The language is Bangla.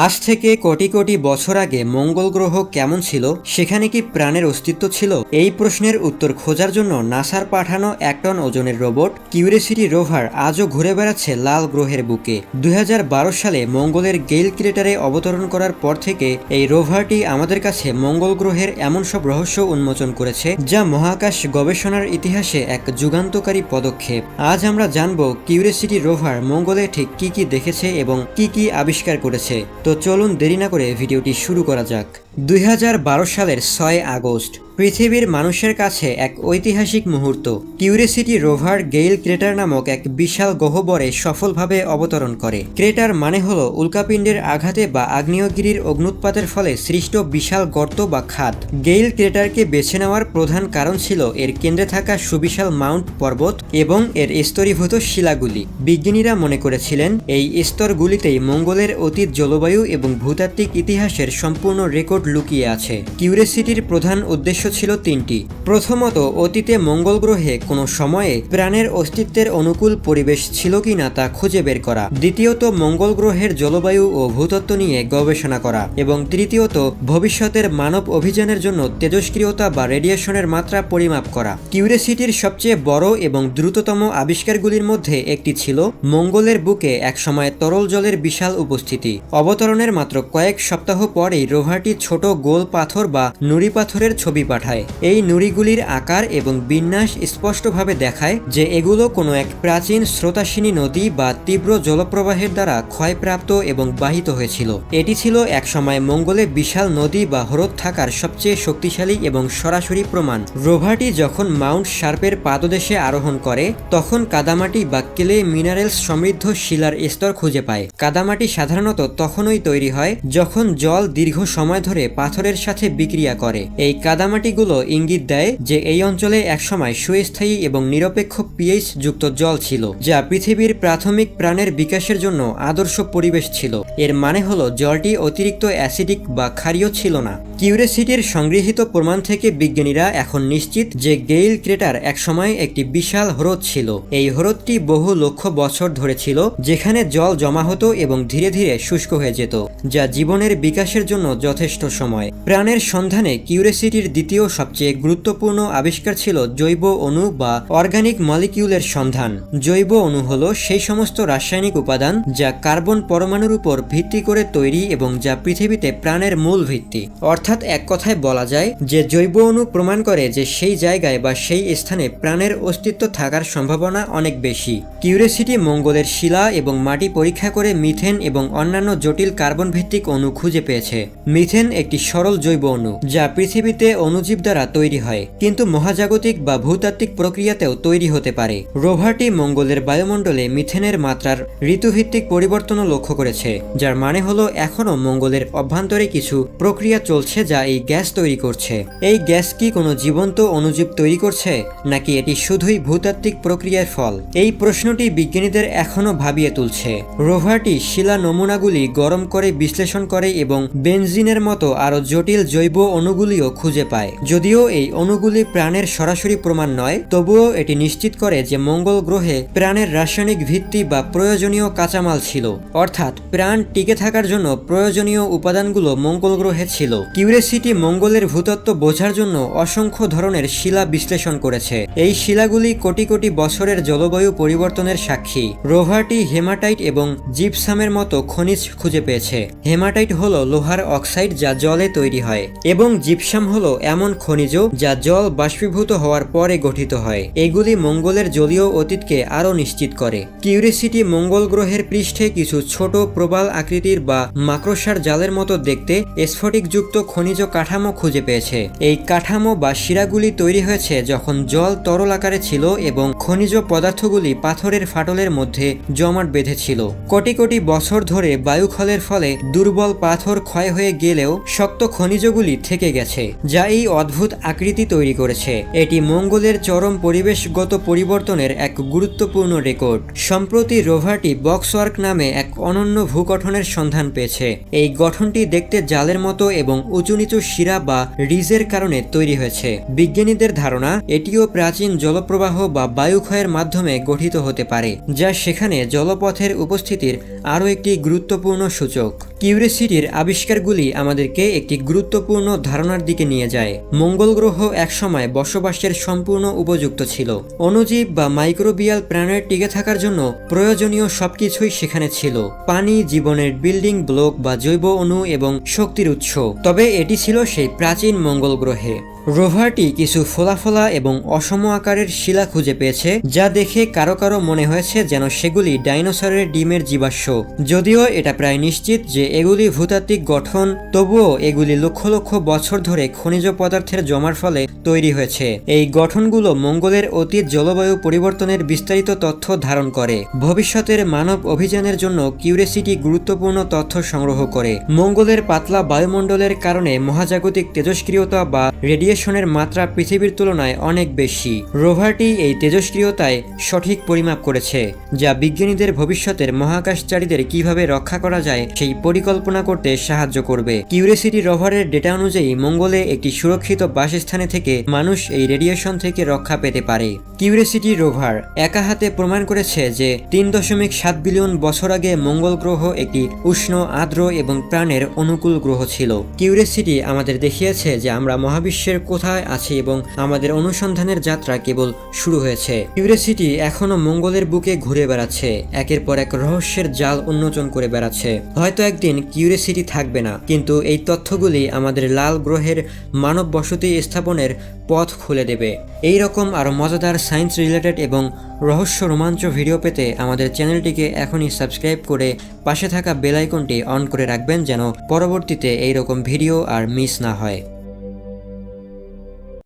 আজ থেকে কোটি কোটি বছর আগে মঙ্গল গ্রহ কেমন ছিল, সেখানে কি প্রাণের অস্তিত্ব ছিল? এই প্রশ্নের উত্তর খোঁজার জন্য নাসার পাঠানো 1 টন ওজনের রোবট কিউরিওসিটি রোভার আজও ঘুরে বেড়াচ্ছে লাল গ্রহের বুকে। 2012 সালে মঙ্গলের গেইল ক্রেটারে অবতরণ করার পর থেকে এই রোভারটি আমাদের কাছে মঙ্গল গ্রহের এমন সব রহস্য উন্মোচন করেছে যা মহাকাশ গবেষণার ইতিহাসে এক যুগান্তকারী পদক্ষেপ। আজ আমরা জানব কিউরিওসিটি রোভার মঙ্গলে ঠিক কি কি দেখেছে এবং কি কি আবিষ্কার করেছে। তো চলুন দেরি না করে ভিডিওটি শুরু করা যাক। 2012 সালের 6 আগস্ট পৃথিবীর মানুষের কাছে এক ঐতিহাসিক মুহূর্ত। কিউরিওসিটি রোভার গেইল ক্রেটার নামক এক বিশাল গহ্বরে সফলভাবে অবতরণ করে। ক্রেটার মানে হলো উল্কাপিণ্ডের আঘাতে বা আগ্নেয়গিরির অগ্নুৎপাতের ফলে সৃষ্ট বিশাল গর্ত বা খাদ। গেইল ক্রেটারকে বেছে নেওয়ার প্রধান কারণ ছিল এর কেন্দ্রে থাকা সুবিশাল মাউন্ট পর্বত এবং এর স্তরীভূত শিলাগুলি। বিজ্ঞানীরা মনে করেছিলেন এই স্তরগুলিতেই মঙ্গলের অতীত জলবায়ু এবং ভূতাত্ত্বিক ইতিহাসের সম্পূর্ণ রেকর্ড লুকিয়ে আছে। কিউরিওসিটির প্রধান উদ্দেশ্য ছিল 3টি। প্রথমত, অতীতে মঙ্গল গ্রহে কোনো সময়ে প্রাণের অস্তিত্বের অনুকূল পরিবেশ ছিল কিনা তা খুঁজে বের করা। দ্বিতীয়ত, মঙ্গল গ্রহের জলবায়ু ও ভূতত্ত্ব নিয়ে গবেষণা করা। এবং তৃতীয়ত, ভবিষ্যতের মানব অভিযানের জন্য তেজস্ক্রিয়তা বা রেডিয়েশনের মাত্রা পরিমাপ করা। কিউরিওসিটির সবচেয়ে বড় এবং দ্রুততম আবিষ্কারগুলির মধ্যে একটি ছিল মঙ্গলের বুকে একসময় তরল জলের বিশাল উপস্থিতি। অবতরণের মাত্র কয়েক সপ্তাহ পরেই রোভারটি ছোট গোল পাথর বা নুড়ি পাথরের ছবি পাঠায়। এই নুড়িগুলির আকার এবং বিন্যাস স্পষ্টভাবে দেখায় যে এগুলো কোনো এক প্রাচীন স্রোতাসিনী নদী বা তীব্র জলপ্রবাহের দ্বারা ক্ষয়প্রাপ্ত এবং বাহিত হয়েছিল। এটি ছিল একসময় মঙ্গলে বিশাল নদী বা হ্রদ থাকার সবচেয়ে শক্তিশালী এবং সরাসরি প্রমাণ। রোভারটি যখন মাউন্ট শার্পের পাদদেশে আরোহণ করে তখন কাদামাটি বা ক্লে মিনারেলস সমৃদ্ধ শিলার স্তর খুঁজে পায়। কাদামাটি সাধারণত তখনই তৈরি হয় যখন জল দীর্ঘ সময় ধরে পাথরের সাথে বিক্রিয়া করে। এই কাদামাটিগুলো ইঙ্গিত দেয় যে এই অঞ্চলে একসময় সুস্থায়ী এবং নিরপেক্ষ পিএইচ যুক্ত জল ছিল, যা পৃথিবীর প্রাথমিক প্রাণের বিকাশের জন্য আদর্শ পরিবেশ ছিল। এর মানে হলো জলটি অতিরিক্ত অ্যাসিডিক বা ক্ষারীয় ছিল না। কিউরিওসিটির সংগৃহীত প্রমাণ থেকে বিজ্ঞানীরা এখন নিশ্চিত যে গেইল ক্রেটার একসময় একটি বিশাল হ্রদ ছিল। এই হ্রদটি বহু লক্ষ বছর ধরে ছিল, যেখানে জল জমা হতো এবং ধীরে ধীরে শুষ্ক হয়ে যেত, যা জীবনের বিকাশের জন্য যথেষ্ট সময়। প্রাণের সন্ধানে কিউরিওসিটির দ্বিতীয় সবচেয়ে গুরুত্বপূর্ণ আবিষ্কার ছিল জৈব অণু বা অর্গানিক মলিকিউলের সন্ধান। জৈব অণু হলো সেই সমস্ত রাসায়নিক উপাদান যা কার্বন পরমাণুর উপর ভিত্তি করে তৈরি এবং যা পৃথিবীতে প্রাণের মূল ভিত্তি। অর্থাৎ এক কথায় বলা যায় যে জৈব অণু প্রমাণ করে যে সেই জায়গায় বা সেই স্থানে প্রাণের অস্তিত্ব থাকার সম্ভাবনা অনেক বেশি। কিউরিওসিটি মঙ্গলের শিলা এবং মাটি পরীক্ষা করে মিথেন এবং অন্যান্য জটিল কার্বন ভিত্তিক অণু খুঁজে পেয়েছে। মিথেন একটি সরল জৈব অণু যা পৃথিবীতে অণুজীব দ্বারা তৈরি হয়, কিন্তু মহাজাগতিক বা ভূতাত্ত্বিক প্রক্রিয়াতেও তৈরি হতে পারে। রোভারটি মঙ্গলের বায়ুমণ্ডলে মিথেনের মাত্রার ঋতুভিত্তিক পরিবর্তনও লক্ষ্য করেছে, যার মানে হলো এখনও মঙ্গলের অভ্যন্তরে কিছু প্রক্রিয়া চলছে যা এই গ্যাস তৈরি করছে। এই গ্যাস কি কোনো জীবন্ত অণুজীব তৈরি করছে, নাকি এটি শুধুই ভূতাত্ত্বিক প্রক্রিয়ার ফল? এই প্রশ্নটি বিজ্ঞানীদের এখনও ভাবিয়ে তুলছে। রোভারটি শিলা নমুনাগুলি গরম করে বিশ্লেষণ করে এবং বেনজিনের মতো আরও জটিল জৈব অণুগুলিও খুঁজে পায়। যদিও এই অণুগুলি প্রাণের সরাসরি প্রমাণ নয়, তবুও এটি নিশ্চিত করে যে মঙ্গল গ্রহে প্রাণের রাসায়নিক ভিত্তি বা প্রয়োজনীয় কাঁচামাল ছিল, অর্থাৎ প্রাণ টিকে থাকার জন্য প্রয়োজনীয় উপাদানগুলো মঙ্গল গ্রহে ছিল। কিউরিওসিটি মঙ্গলের ভূতত্ত্ব বোঝার জন্য অসংখ্য ধরনের শিলা বিশ্লেষণ করেছে। এই শিলাগুলি কোটি কোটি বছরের জলবায়ু পরিবর্তনের সাক্ষী। রোভারটি হেমাটাইট এবং জিপসামের মতো খনিজ খুঁজে পেয়েছে। হেমাটাইট হলো লোহার অক্সাইড যা জলে তৈরি হয়, এবং জিপসাম হলো এমন খনিজ যা জল বাষ্পীভূত হওয়ার পরে গঠিত হয়। এগুলি মঙ্গলের জলীয় অতীতকে আরও নিশ্চিত করে। কিউরিওসিটি মঙ্গল গ্রহের পৃষ্ঠে কিছু ছোট প্রবাল আকৃতির বা মাকড়সার জালের মতো দেখতে স্ফটিকযুক্ত খনিজ কাঠামো খুঁজে পেয়েছে। এই কাঠামো বা শিরাগুলি তৈরি হয়েছে যখন জল তরল আকারে ছিল এবং খনিজ পদার্থগুলি পাথরের ফাটলের মধ্যে জমাট বেঁধেছিল। কোটি কোটি বছর ধরে বায়ুক্ষয়ের ফলে দুর্বল পাথর ক্ষয় হয়ে গেলেও শক্ত খনিজগুলি থেকে গেছে, যা এই অদ্ভুত আকৃতি তৈরি করেছে। এটি মঙ্গলের চরম পরিবেশগত পরিবর্তনের এক গুরুত্বপূর্ণ রেকর্ড। সম্প্রতি রোভারটি বক্সওয়ার্ক নামে এক অনন্য ভূগঠনের সন্ধান পেয়েছে। এই গঠনটি দেখতে জালের মতো এবং উঁচু নিচু শিরা বা রিজের কারণে তৈরি হয়েছে। বিজ্ঞানীদের ধারণা এটিও প্রাচীন জলপ্রবাহ বা বায়ুক্ষয়ের মাধ্যমে গঠিত হতে পারে, যা সেখানে জলপথের উপস্থিতির আরও একটি গুরুত্বপূর্ণ সূচক। কিউরিওসিটির আবিষ্কারগুলি আমাদেরকে একটি গুরুত্বপূর্ণ ধারণার দিকে নিয়ে যায়। মঙ্গল গ্রহ একসময় বসবাসের সম্পূর্ণ উপযুক্ত ছিল। অণুজীব বা মাইক্রোবিয়াল প্রাণের টিকে থাকার জন্য প্রয়োজনীয় সবকিছুই সেখানে ছিল: পানি, জীবনের বিল্ডিং ব্লক বা জৈব অণু এবং শক্তির উৎস। তবে এটি ছিল সেই প্রাচীন মঙ্গল গ্রহে। রোভারটি কিছু ফোলা এবং অসম আকারের শিলা খুঁজে পেয়েছে, যা দেখে কারো কারো মনে হয়েছে যেন সেগুলি ডাইনোসরের ডিমের জীবাশ্ম। যদিও এটা প্রায় নিশ্চিত যে এগুলি ভূতাত্ত্বিক গঠন, তবুও এগুলি লক্ষ লক্ষ বছর ধরে খনিজ পদার্থের জমার ফলে তৈরি হয়েছে। এই গঠনগুলো মঙ্গলের অতীত জলবায়ু পরিবর্তনের বিস্তারিত তথ্য ধারণ করে। ভবিষ্যতের মানব অভিযানের জন্য কিউরিওসিটি গুরুত্বপূর্ণ তথ্য সংগ্রহ করে। মঙ্গলের পাতলা বায়ুমণ্ডলের কারণে মহাজাগতিক তেজস্ক্রিয়তা বা রেডিয়েশনের মাত্রা পৃথিবীর তুলনায় অনেক বেশি। রোভারটি এই তেজস্ক্রিয়তায় সঠিক পরিমাপ করেছে, যা বিজ্ঞানীদের ভবিষ্যতের মহাকাশচারীদের কিভাবে রক্ষা করা যায় সেই পরিকল্পনা করতে সাহায্য করবে। কিউরিওসিটি রোভারের ডেটা অনুযায়ী মঙ্গলে একটি সুরক্ষিত বাসস্থানে থেকে মানুষ এই রেডিয়েশন থেকে রক্ষা পেতে পারে। কিউরিওসিটি রোভার একা হাতে প্রমাণ করেছে যে 3.7 বিলিয়ন বছর আগে মঙ্গল গ্রহ একটি উষ্ণ, আর্দ্র এবং প্রাণের অনুকূল গ্রহ ছিল। কিউরিওসিটি আমাদের দেখিয়েছে যে আমরা মহাবিশ্বের কোথায় আছি এবং আমাদের অনুসন্ধানের যাত্রা কেবল শুরু হয়েছে। কিউরিওসিটি এখনো মঙ্গলের বুকে ঘুরে বেড়াচ্ছে, একের পর এক রহস্যের জাল উন্মোচন করে বেড়াচ্ছে। হয়তো একদিন কিউরিওসিটি থাকবে না, কিন্তু এই তথ্যগুলি আমাদের লাল গ্রহের মানব বসতি স্থাপনের পথ খুলে দেবে। এই রকম আরও মজাদার সায়েন্স রিলেটেড এবং রহস্য রোমাঞ্চ ভিডিও পেতে আমাদের চ্যানেলটিকে এখনই সাবস্ক্রাইব করে পাশে থাকা বেল আইকনটি অন করে রাখবেন, যেন পরবর্তীতে এই রকম ভিডিও আর মিস না হয়।